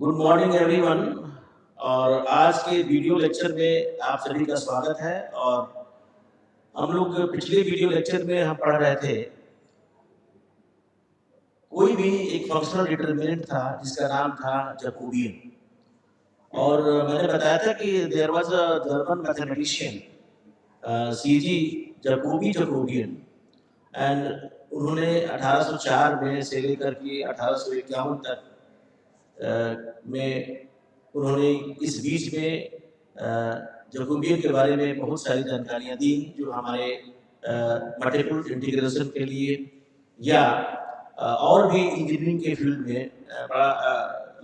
Good morning everyone. और आज के वीडियो लेक्चर में आप सभी का स्वागत है। और हम लोग पिछले वीडियो लेक्चर में हम पढ़ रहे थे, कोई भी एक फंक्शनल डिटरमिनेंट था जिसका नाम था जैकोबियन। और मैंने बताया था कि there was a German mathematician CG Jacobian, and उन्होंने 1804 में से लेकर के 1851 तक में उन्होंने इस बीच में जैकोबियन के बारे में बहुत सारी जानकारियाँ दी, जो हमारे मल्टीपल इंटीग्रेशन के लिए या और भी इंजीनियरिंग के फील्ड में बड़ा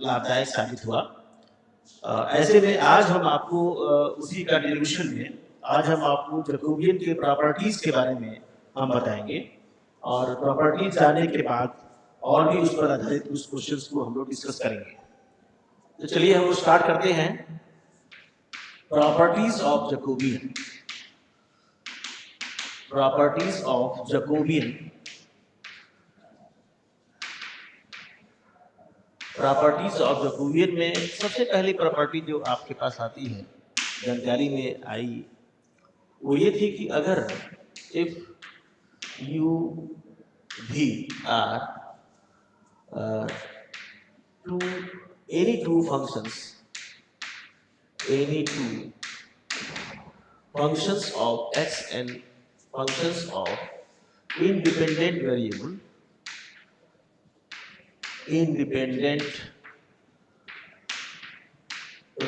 लाभदायक साबित हुआ। ऐसे में आज हम आपको उसी का डेरिवेशन में आज हम आपको जैकोबियन के प्रॉपर्टीज के बारे में हम बताएंगे। और प्रॉपर्टीज जानने के बाद और भी उस पर आधारित कुछ क्वेश्चंस को हम लोग डिस्कस करेंगे। तो चलिए हम लोग स्टार्ट करते हैं। Properties of Jacobian. Properties of Jacobian. Properties of Jacobian में सबसे पहली प्रॉपर्टी जो आपके पास आती है, जानकारी में आई, वो ये थी कि अगर इफ यू भी are two any two functions of x and functions of independent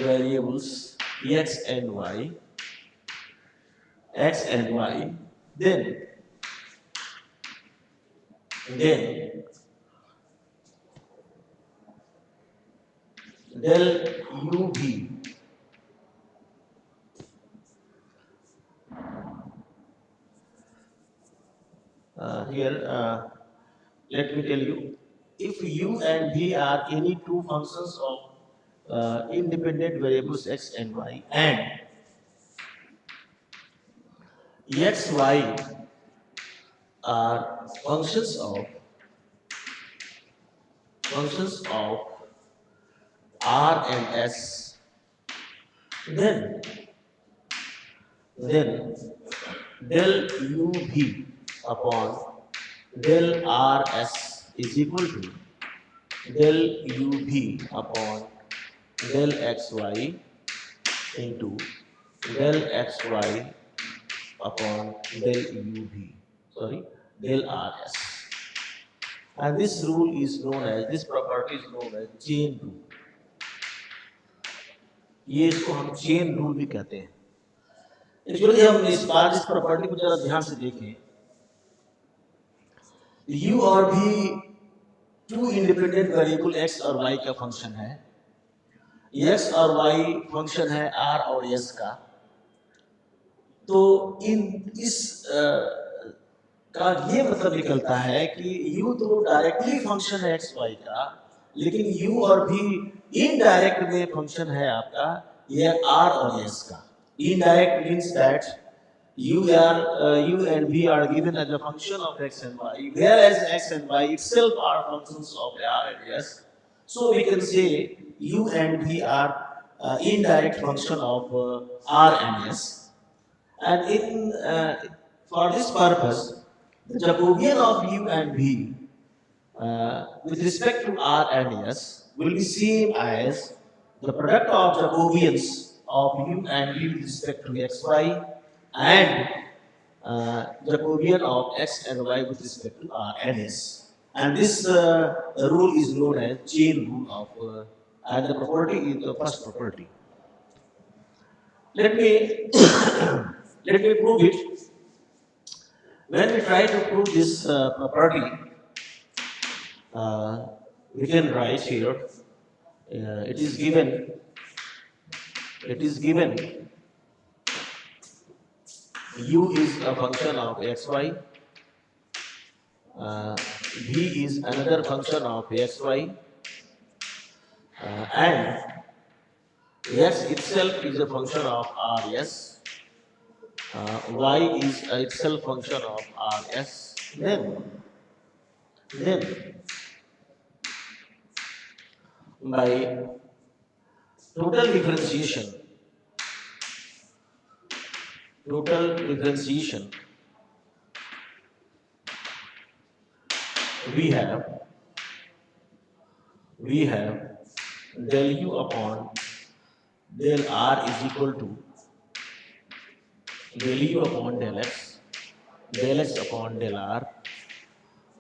variables x and y, then del u भी here let me tell you, if u and v are any two functions of independent variables x and y, and x y are functions of r and s, then del u v upon del r s is equal to del u v upon del x y into del x y upon del u v, del r s. And this property is known as chain rule. ये इसको हम chain rule भी कहते हैं। Actually हम इस property को जरा ध्यान से देखें। u और v two independent variable x और y का फंक्शन है। x और y फंक्शन है r और s का। तो इस का ये मतलब निकलता है कि u तो डायरेक्टली फंक्शन है x y का, लेकिन u और v इनडायरेक्ट में फंक्शन है आपका ये r और s का। Indirect means that u and v are given as a function of x and y, whereas x and y itself are functions of r and s. So we can say u and v are indirect function of r and s. And for this purpose, the Jacobian of u and v with respect to r and s will be same as the product of Jacobians of u and v with respect to x, y, and Jacobian of x and y with respect to r and s. And this rule is known as chain rule of, and the property is the first property. Let me prove it. When we try to prove this property, we can write here. It is given. U is a function of xy. V is another function of xy. And x itself is a function of rs. Y is itself function of rs. Then by total differentiation, total differentiation, we have we have del u upon del r is equal to del u upon del x upon del r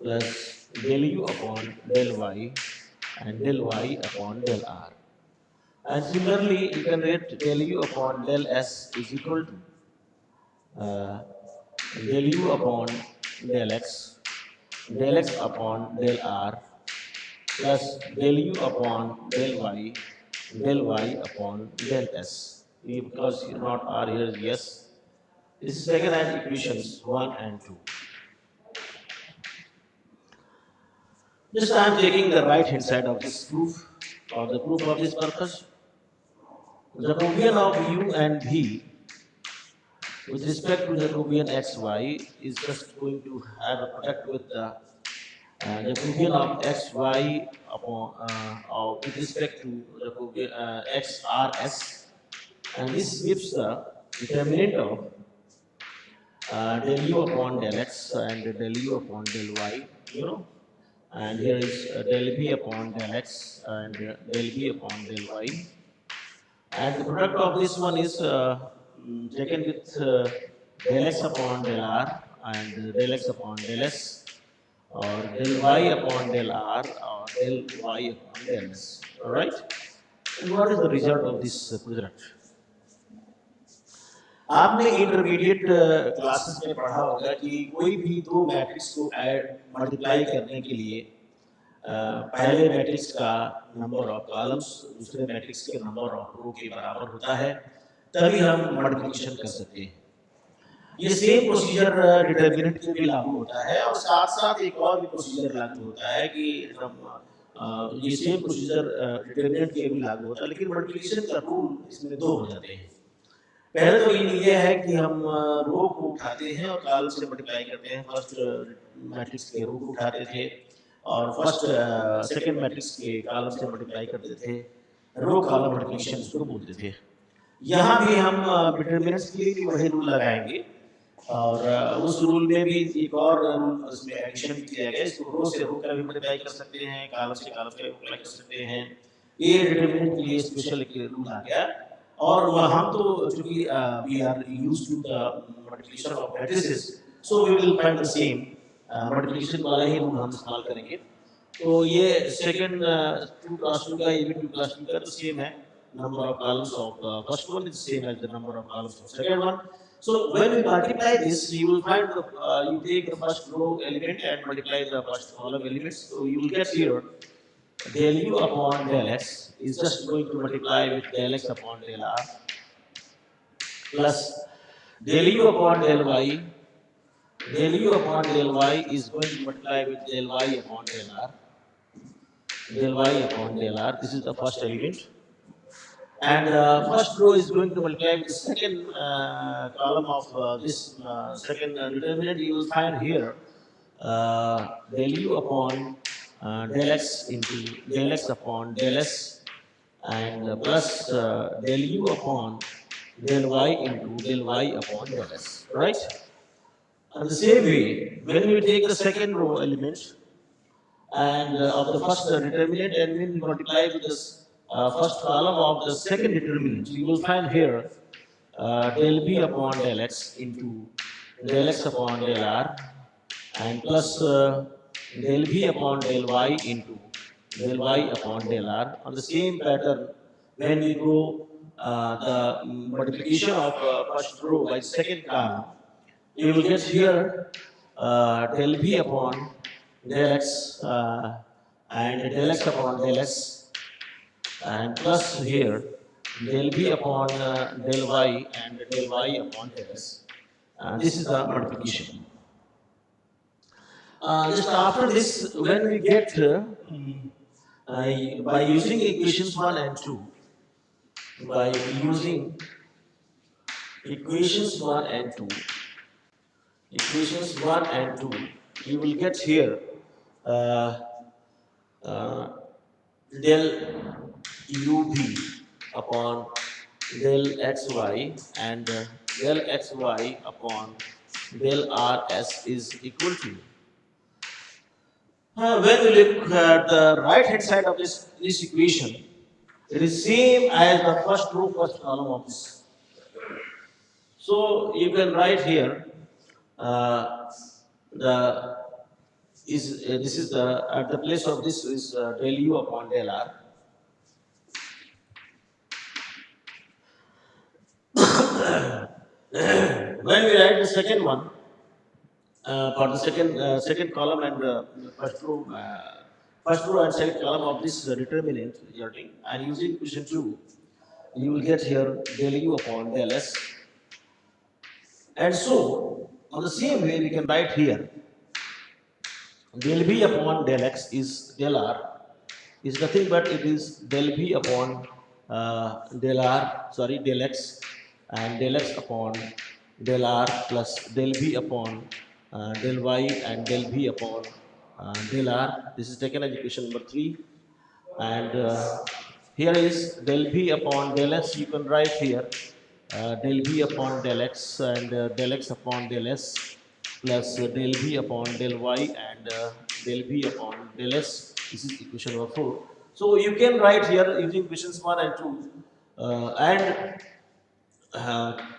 plus del u upon del y and del y upon del r. And similarly, you can write del u upon del s is equal to uh, del u upon del x upon del r plus del u upon del y upon del s. Because not r here is yes. This is taken as equations 1 and 2. Just I am taking the right hand side of this proof, or the proof of this purpose. Jacobian of u and v with respect to Jacobian xy is just going to have a product with the Jacobian of xy upon or with respect to Jacobian xrs, and this gives the determinant of del u upon del x and del u upon del y, and here is del b upon del x and del b upon del y. And the product of this one is taken with del x upon del r and del x upon del s, or del y upon del r or del y upon del s. All right. And what is the result of this product? आपने intermediate classes में पढ़ा होगा कि कोई भी दो matrix को add multiply करने के लिए पहले मैट्रिक्स का नंबर ऑफ कॉलम्स दूसरे मैट्रिक्स के नंबर ऑफ रो के बराबर होता है, तभी हम मल्टीप्लिकेशन कर सकते हैं। ये सेम प्रोसीजर डिटरमिनेंट के भी लागू होता है, और साथ साथ एक और भी प्रोसीजर लागू होता है कि ये सेम प्रोसीजर डिटरमिनेंट के भी लागू होता है, लेकिन मल्टीप्लिकेशन का रूल इसमें दो हो जाते हैं। पहले तो ये है कि हम रो को उठाते हैं और कॉलम से मल्टीप्लाई करते हैं। फर्स्ट मैट्रिक्स के रो को उठाते थे और फर्स्ट सेकंड मैट्रिक्स के कॉलम से मल्टीप्लाई करते थे, रो कॉलम मल्टीप्लिकेशन उसको बोलते थे। यहाँ भी हम डिटरमिनेंट्स के लिए भी वही रूल लगाएंगे, और उस रूल में भी एक और रूल उसमें एडिशन किया गया, इसको रो से रो का भी मल्टीप्लाई कर सकते हैं, कॉलम से कॉलम का भी मल्टीप्लाई कर सकते हैं। ये डिटरमिनेंट के लिए स्पेशल एक रूल आ गया। और हम तो चूंकि we are used to the multiplication of matrices, so we will find the same multiplication वाला ही रूल हम इस्तेमाल करेंगे। तो ये सेकंड 2 + 2 का, ये भी 2 + 2 का तो सेम है। Number of columns of first one is same as the number of columns of second one. So when we multiply this, you will find you take the first row element and multiply the first column elements. So you will get here del u upon del x is just going to multiply with del x upon del r plus del u upon del y. Del u upon del y is going to multiply with del y upon del r. Del y upon del r. This is the first element. And first row is going to multiply with the second column of this second determinant. You will find here del u upon del x into del x upon del s, and plus del u upon del y into del y upon del s, right? And the same way, when we take the second row element and of the first determinant, and when we multiply with this first column of the second determinant, you will find here del b upon del x into del x upon del r, and plus del b upon del y into del y upon del r. On the same pattern, when we go the multiplication of first row by second column, you will get here del b upon del x and del x upon del s, and plus here del b upon del y and del y upon del s. This is the multiplication. Just after this, when we get by using equations 1 and 2, by using equations 1 and 2, equations 1 and 2, you will get here uh, del UV upon del XY and del XY upon del RS is equal to. When we look at the right hand side of this equation, it is same as the first row, first column of this. So you can write here the is this is the at the place of this is del U upon del R. When we write the second one, for the second column and first row and second column of this determinant resulting, and using equation 2, you will get here del U upon del S. And so, on the same way, we can write here del B upon del X is del R is nothing but it is del B upon del X and del X upon del R plus del B upon del Y and del B upon del R. This is taken as equation number 3. And here is del B upon del S. You can write here del B upon del X and del X upon del S plus del B upon del Y and del B upon del S. This is equation number 4. So you can write here using equations 1 and 2 and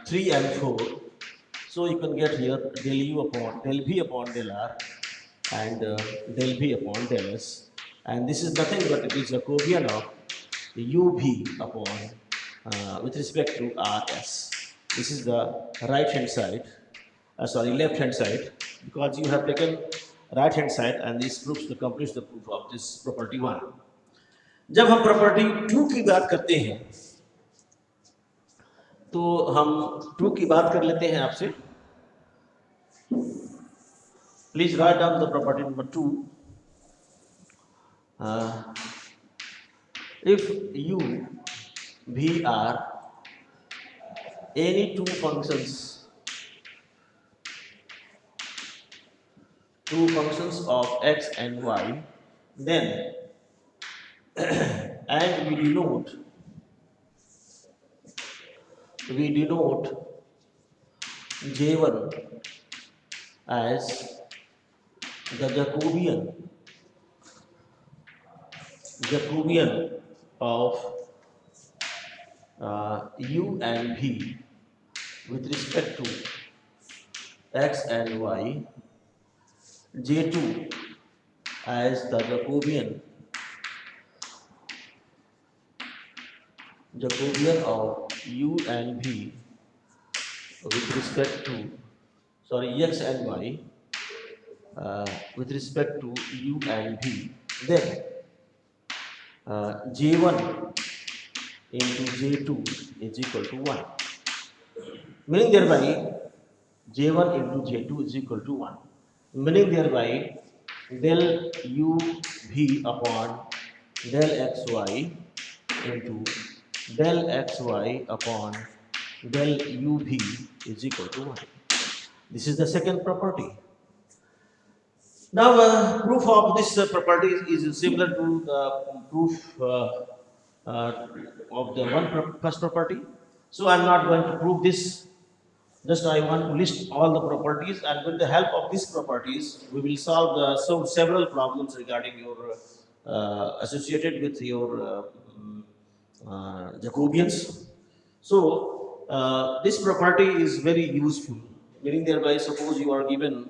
3 and 4. So you can get here del U upon del B upon del R and del B upon del S. And this is nothing but it is a Jacobian of UV upon with respect to RS. This is the right hand side, left hand side, because you have taken right hand side and this proves to complete the proof of this property 1. जब हम property 2 की बात करते हैं तो हम 2 की बात कर लेते हैं आपसे. Please write down the property number 2. If U, V are any two functions of x and y, then and we denote J1 as the Jacobian of U and V with respect to x and y, J2 as the Jacobian of U and V with respect to x and y with respect to U and V, then J1 into J2 is equal to 1. Meaning thereby J1 into J2 is equal to 1. Meaning thereby del UV upon del XY into del XY upon del UV is equal to 1. This is the second property. Now, proof of this property is similar to the proof of the first property. So, I am not going to prove this. Just I want to list all the properties, and with the help of these properties, we will solve several problems regarding your associated with your Jacobians. So, this property is very useful. Meaning thereby, suppose you are given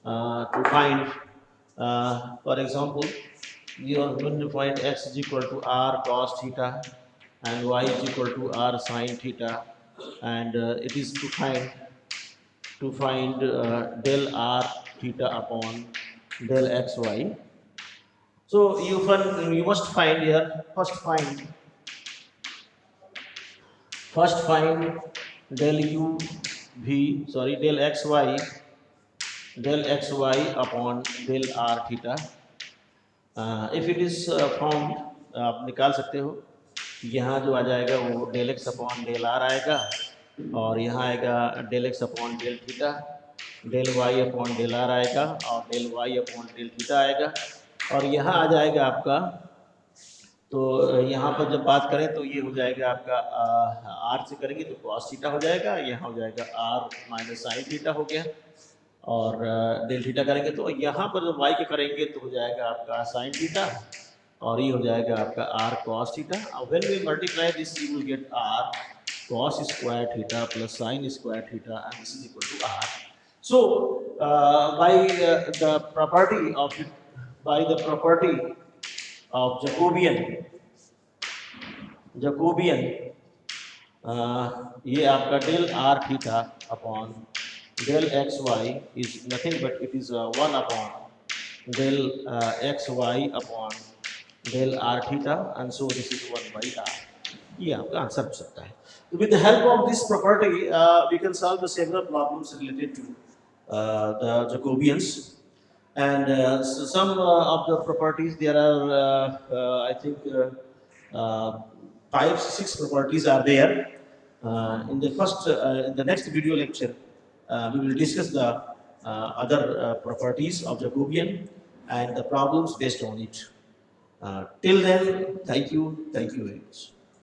to find, for example, you are going to find x is equal to r cos theta and y is equal to r sin theta, and it is to find del r theta upon del xy. So you must find here first find del xy upon del r theta. If it is found, आप निकाल सकते हो. यहाँ जो आ जाएगा वो del x upon del r आएगा, और यहाँ आएगा del x upon del theta, del y upon del r आएगा, और del y upon del theta आएगा, और यहाँ आ जाएगा आपका तो यहाँ पर जब बात करें तो ये हो जाएगा आपका आर से करेंगे तो कॉस थीटा हो जाएगा, यहाँ हो जाएगा आर माइनस साइन थीटा हो गया, और डेल थीटा करेंगे तो यहाँ पर जब वाई के करेंगे तो हो जाएगा आपका साइन थीटा, और ये हो जाएगा आपका r cos theta. When we multiply this you will get r cos square theta plus sin square theta, and this is equal to r. So by the property of Jacobian, ये आपका del r theta upon del x y is nothing but it is 1 upon del x y upon del r theta, and so this is 1 by r. ये आपका answer हो सकता है। With the help of this property, we can solve the several problems related to the Jacobians. And some of the properties, there are, I think, 5, 6 properties are there. In the next video lecture, we will discuss the other properties of Jacobian and the problems based on it. Till then, thank you very much.